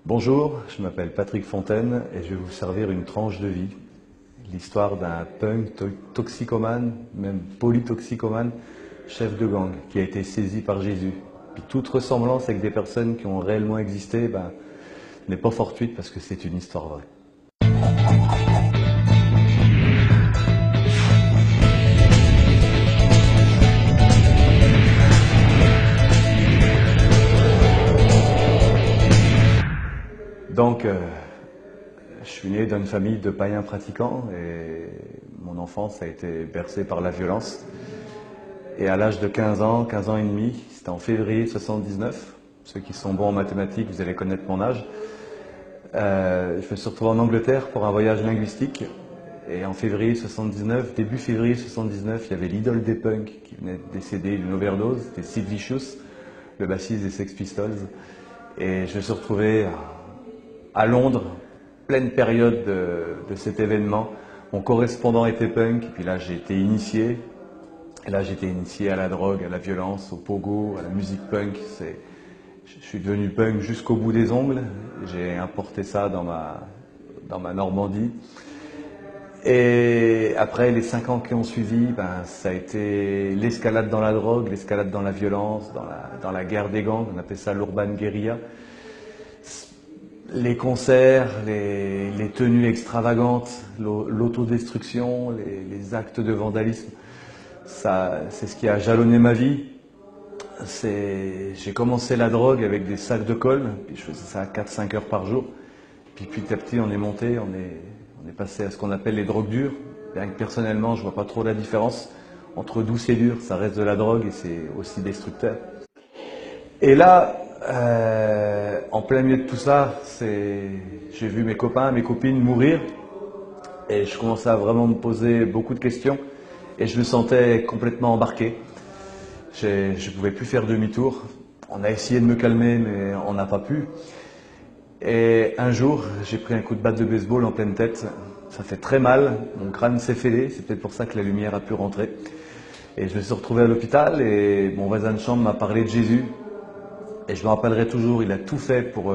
Bonjour, je m'appelle Patrick Fontaine et je vais vous servir une tranche de vie. L'histoire d'un punk toxicomane, même polytoxicomane, chef de gang, qui a été saisi par Jésus. Puis toute ressemblance avec des personnes qui ont réellement existé n'est pas fortuite parce que c'est une histoire vraie. Donc, je suis né d'une famille de païens pratiquants et mon enfance a été bercée par la violence. Et à l'âge de 15 ans et demi, c'était en février 79, ceux qui sont bons en mathématiques, vous allez connaître mon âge, je me suis retrouvé en Angleterre pour un voyage linguistique. Et en février 79, début février 79, il y avait l'idole des punks qui venait de décéder d'une overdose, c'était Sid Vicious, le bassiste des Sex Pistols. Et je me suis retrouvé à Londres, pleine période de cet événement. Mon correspondant était punk, et puis là j'ai été initié. Et là j'ai été initié à la drogue, à la violence, au pogo, à la musique punk. Je suis devenu punk jusqu'au bout des ongles. J'ai importé ça dans ma Normandie. Et après les 5 ans qui ont suivi, ça a été l'escalade dans la drogue, l'escalade dans la violence, dans la guerre des gangs, on appelle ça l'urban guérilla. Les concerts, les tenues extravagantes, l'autodestruction, les actes de vandalisme, c'est ce qui a jalonné ma vie. J'ai commencé la drogue avec des sacs de colle, puis je faisais ça 4-5 heures par jour. Puis petit à petit, on est monté, on est passé à ce qu'on appelle les drogues dures. Bien que personnellement, je vois pas trop la différence entre douce et dur. Ça reste de la drogue et c'est aussi destructeur. Et là, en plein milieu de tout ça, j'ai vu mes copains, mes copines mourir et je commençais à vraiment me poser beaucoup de questions et je me sentais complètement embarqué. Je ne pouvais plus faire demi-tour. On a essayé de me calmer mais on n'a pas pu. Et un jour, j'ai pris un coup de batte de baseball en pleine tête. Ça fait très mal, mon crâne s'est fêlé, c'est peut-être pour ça que la lumière a pu rentrer. Et je me suis retrouvé à l'hôpital et mon voisin de chambre m'a parlé de Jésus. Et je me rappellerai toujours, il a tout fait pour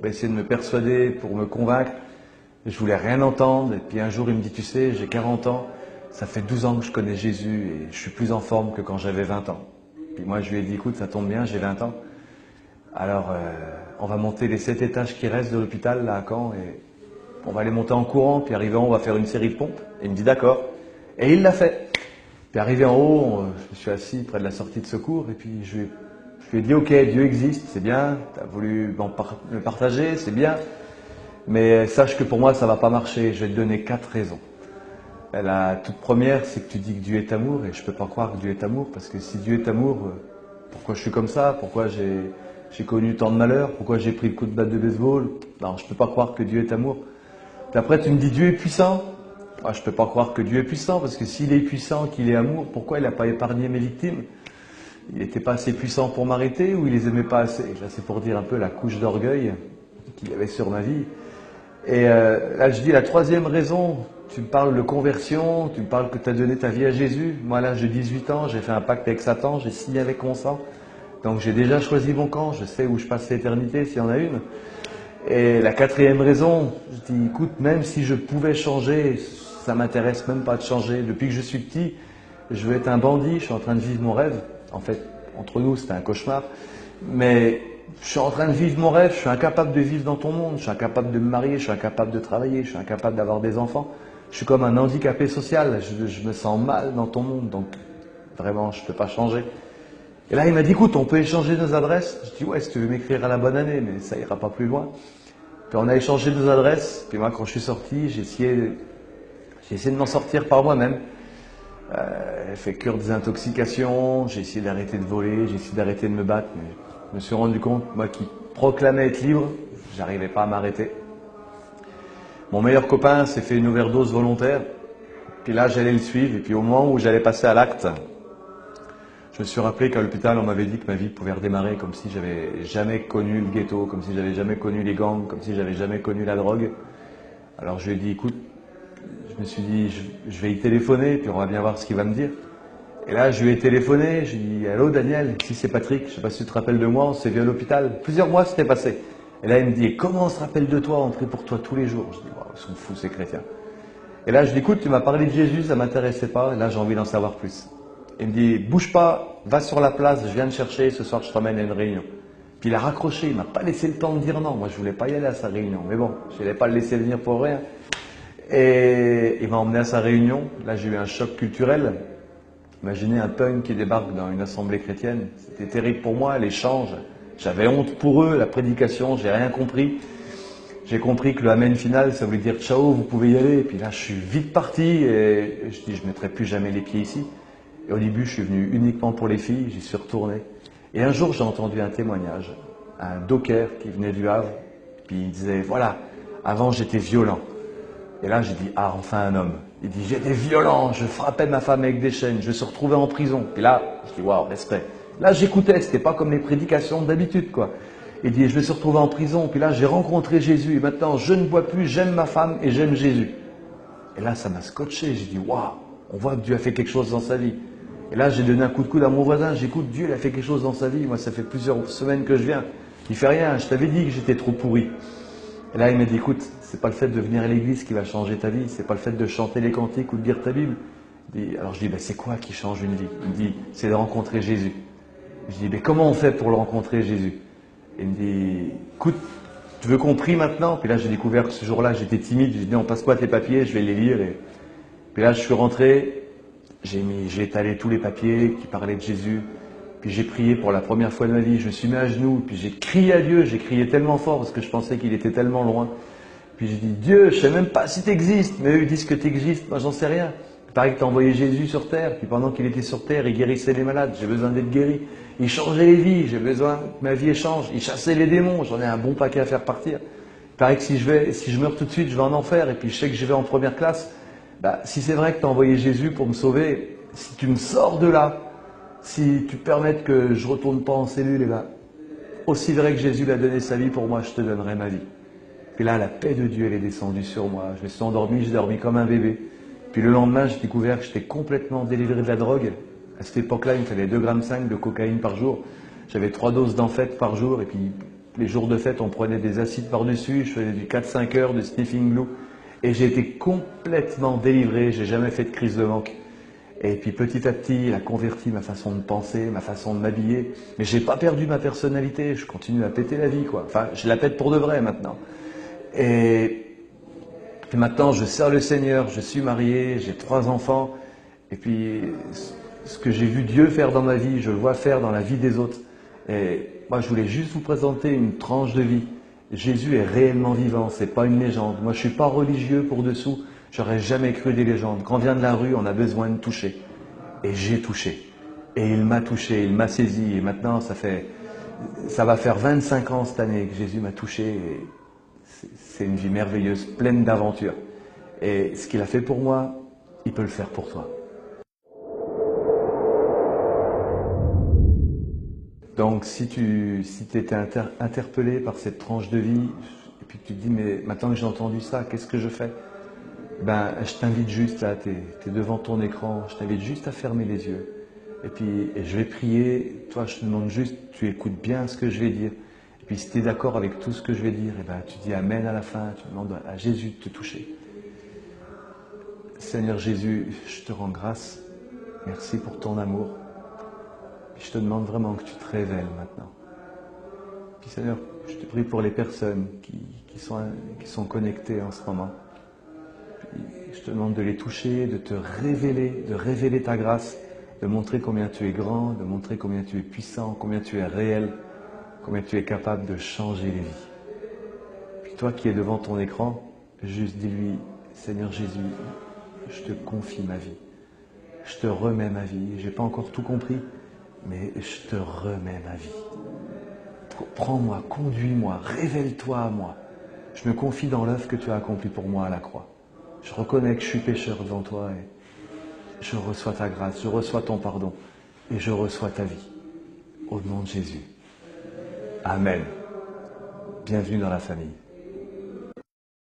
essayer de me persuader, pour me convaincre. Je voulais rien entendre. Et puis un jour, il me dit, tu sais, j'ai 40 ans, ça fait 12 ans que je connais Jésus et je suis plus en forme que quand j'avais 20 ans. Puis moi, je lui ai dit, écoute, ça tombe bien, j'ai 20 ans. Alors, on va monter les 7 étages qui restent de l'hôpital, là, à Caen, et on va les monter en courant, puis arrivé en haut, on va faire une série de pompes. Et il me dit, d'accord. Et il l'a fait. Puis arrivé en haut, je me suis assis près de la sortie de secours, et puis je lui ai dit, ok, Dieu existe, c'est bien, tu as voulu me partager, c'est bien, mais sache que pour moi, ça ne va pas marcher. Je vais te donner 4 raisons. La toute première, c'est que tu dis que Dieu est amour, et je ne peux pas croire que Dieu est amour, parce que si Dieu est amour, pourquoi je suis comme ça? Pourquoi j'ai connu tant de malheurs? Pourquoi j'ai pris le coup de batte de baseball? Non, je ne peux pas croire que Dieu est amour. Puis après, tu me dis Dieu est puissant. Moi, je ne peux pas croire que Dieu est puissant, parce que s'il est puissant, qu'il est amour, pourquoi il n'a pas épargné mes victimes? Il n'était pas assez puissant pour m'arrêter ou il les aimait pas assez? Là, c'est pour dire un peu la couche d'orgueil qu'il y avait sur ma vie. Et là, je dis la troisième raison, tu me parles de conversion, tu me parles que tu as donné ta vie à Jésus. Moi, à l'âge de 18 ans, j'ai fait un pacte avec Satan, j'ai signé avec mon sang. Donc, j'ai déjà choisi mon camp, je sais où je passe l'éternité, s'il y en a une. Et la quatrième raison, je dis, écoute, même si je pouvais changer, ça m'intéresse même pas de changer. Depuis que je suis petit, je veux être un bandit, je suis en train de vivre mon rêve. En fait, entre nous, c'était un cauchemar. Mais je suis en train de vivre mon rêve, je suis incapable de vivre dans ton monde, je suis incapable de me marier, je suis incapable de travailler, je suis incapable d'avoir des enfants. Je suis comme un handicapé social, je me sens mal dans ton monde, donc vraiment, je ne peux pas changer. Et là, il m'a dit, écoute, on peut échanger nos adresses. Je dis, ouais, si tu veux m'écrire à la bonne année, mais ça ira pas plus loin. Puis on a échangé nos adresses, puis moi, quand je suis sorti, j'ai essayé de m'en sortir par moi-même. J'ai fait cure des intoxications, j'ai essayé d'arrêter de voler, j'ai essayé d'arrêter de me battre, mais je me suis rendu compte, moi qui proclamais être libre, j'arrivais pas à m'arrêter. Mon meilleur copain s'est fait une overdose volontaire, puis là j'allais le suivre, et puis au moment où j'allais passer à l'acte, je me suis rappelé qu'à l'hôpital on m'avait dit que ma vie pouvait redémarrer comme si j'avais jamais connu le ghetto, comme si j'avais jamais connu les gangs, comme si j'avais jamais connu la drogue. Alors je lui ai dit, écoute, je me suis dit, je vais y téléphoner, puis on va bien voir ce qu'il va me dire. Et là, je lui ai téléphoné, je lui ai dit, allô Daniel, ici c'est Patrick, je ne sais pas si tu te rappelles de moi, on s'est vu à l'hôpital. Plusieurs mois s'étaient passés. Et là, il me dit, et comment on se rappelle de toi, on prie pour toi tous les jours. Je dis, waouh, ils sont fous ces chrétiens. Et là, je dis, écoute, tu m'as parlé de Jésus, ça ne m'intéressait pas, et là, j'ai envie d'en savoir plus. Il me dit, bouge pas, va sur la place, je viens te chercher, ce soir, je t'emmène à une réunion. Puis il a raccroché, il ne m'a pas laissé le temps de dire non. Moi, je ne voulais pas y aller à sa réunion, mais bon, je n'allais pas le laisser venir pour rien. Et il m'a emmené à sa réunion. Là, j'ai eu un choc culturel. Imaginez un punk qui débarque dans une assemblée chrétienne. C'était terrible pour moi, l'échange. J'avais honte pour eux, la prédication, j'ai rien compris. J'ai compris que le amen final, ça voulait dire ciao, vous pouvez y aller. Et puis là, je suis vite parti et je dis, je ne mettrai plus jamais les pieds ici. Et au début, je suis venu uniquement pour les filles, j'y suis retourné. Et un jour, j'ai entendu un témoignage, un docker qui venait du Havre. Puis il disait, voilà, avant j'étais violent. Et là, j'ai dit, ah, enfin un homme. Il dit, j'étais violent, je frappais ma femme avec des chaînes, je me suis retrouvé en prison. Et là, je dis, waouh, respect. Là, j'écoutais, c'était pas comme les prédications d'habitude, quoi. Il dit, je me suis retrouvé en prison, puis là, j'ai rencontré Jésus, et maintenant, je ne bois plus, j'aime ma femme et j'aime Jésus. Et là, ça m'a scotché, j'ai dit, waouh, on voit que Dieu a fait quelque chose dans sa vie. Et là, j'ai donné un coup de coude à mon voisin, j'écoute, Dieu, il a fait quelque chose dans sa vie. Moi, ça fait plusieurs semaines que je viens. Il fait rien, je t'avais dit que j'étais trop pourri. Et là, il m'a dit, écoute, c'est pas le fait de venir à l'église qui va changer ta vie, c'est pas le fait de chanter les cantiques ou de lire ta Bible. Alors je dis, ben, c'est quoi qui change une vie? Il me dit, c'est de rencontrer Jésus. Je dis, mais comment on fait pour le rencontrer, Jésus? Il me dit, écoute, tu veux qu'on prie maintenant? Puis là, j'ai découvert que ce jour-là, j'étais timide. J'ai dit, non, passe-moi tes papiers, je vais les lire. Et puis là, je suis rentré, j'ai étalé tous les papiers qui parlaient de Jésus. Puis j'ai prié pour la première fois de ma vie, je me suis mis à genoux, puis j'ai crié à Dieu, j'ai crié tellement fort parce que je pensais qu'il était tellement loin. Puis j'ai dit, Dieu, je ne sais même pas si tu existes, mais eux ils disent que tu existes, moi j'en sais rien. Il paraît que tu as envoyé Jésus sur terre, puis pendant qu'il était sur terre, il guérissait les malades, j'ai besoin d'être guéri. Il changeait les vies, j'ai besoin que ma vie change. Il chassait les démons, j'en ai un bon paquet à faire partir. Il paraît que si je meurs tout de suite, je vais en enfer, et puis je sais que je vais en première classe. Bah, si c'est vrai que tu as envoyé Jésus pour me sauver, si tu me sors de là, si tu permets que je ne retourne pas en cellule, et ben, aussi vrai que Jésus l'a donné sa vie pour moi, je te donnerai ma vie. Puis là, la paix de Dieu, elle est descendue sur moi. Je me suis endormi, j'ai dormi comme un bébé. Puis le lendemain, j'ai découvert que j'étais complètement délivré de la drogue. À cette époque-là, il me fallait 2,5 g de cocaïne par jour. J'avais 3 doses d'enfête par jour. Et puis, les jours de fête, on prenait des acides par-dessus. Je faisais du 4-5 heures de sniffing glue. Et j'ai été complètement délivré. J'ai jamais fait de crise de manque. Et puis petit à petit, il a converti ma façon de penser, ma façon de m'habiller. Mais j'ai pas perdu ma personnalité, je continue à péter la vie, quoi. Enfin, je la pète pour de vrai maintenant. Et puis maintenant, je sers le Seigneur, je suis marié, j'ai 3 enfants. Et puis, ce que j'ai vu Dieu faire dans ma vie, je le vois faire dans la vie des autres. Et moi, je voulais juste vous présenter une tranche de vie. Jésus est réellement vivant, c'est pas une légende. Moi, je suis pas religieux pour dessous. J'aurais jamais cru des légendes. Quand on vient de la rue, on a besoin de toucher. Et j'ai touché. Et il m'a touché, il m'a saisi. Et maintenant, ça va faire 25 ans cette année que Jésus m'a touché. Et c'est une vie merveilleuse, pleine d'aventures. Et ce qu'il a fait pour moi, il peut le faire pour toi. Donc, si tu étais interpellé par cette tranche de vie, et puis tu te dis, mais maintenant que j'ai entendu ça, qu'est-ce que je fais? Ben, je t'invite juste, là, tu es devant ton écran, je t'invite juste à fermer les yeux. Et puis, je vais prier, toi, je te demande juste, tu écoutes bien ce que je vais dire. Et puis, si tu es d'accord avec tout ce que je vais dire, et ben, tu dis Amen à la fin, tu demandes à Jésus de te toucher. Seigneur Jésus, je te rends grâce, merci pour ton amour. Puis je te demande vraiment que tu te révèles maintenant. Puis Seigneur, je te prie pour les personnes qui sont connectées en ce moment. Je te demande de les toucher, de te révéler, de révéler ta grâce, de montrer combien tu es grand, de montrer combien tu es puissant, combien tu es réel, combien tu es capable de changer les vies. Puis toi qui es devant ton écran, juste dis-lui, Seigneur Jésus, je te confie ma vie, je te remets ma vie. Je n'ai pas encore tout compris, mais je te remets ma vie. Prends-moi, conduis-moi, révèle-toi à moi. Je me confie dans l'œuvre que tu as accomplie pour moi à la croix. Je reconnais que je suis pécheur devant toi et je reçois ta grâce, je reçois ton pardon et je reçois ta vie. Au nom de Jésus. Amen. Bienvenue dans la famille.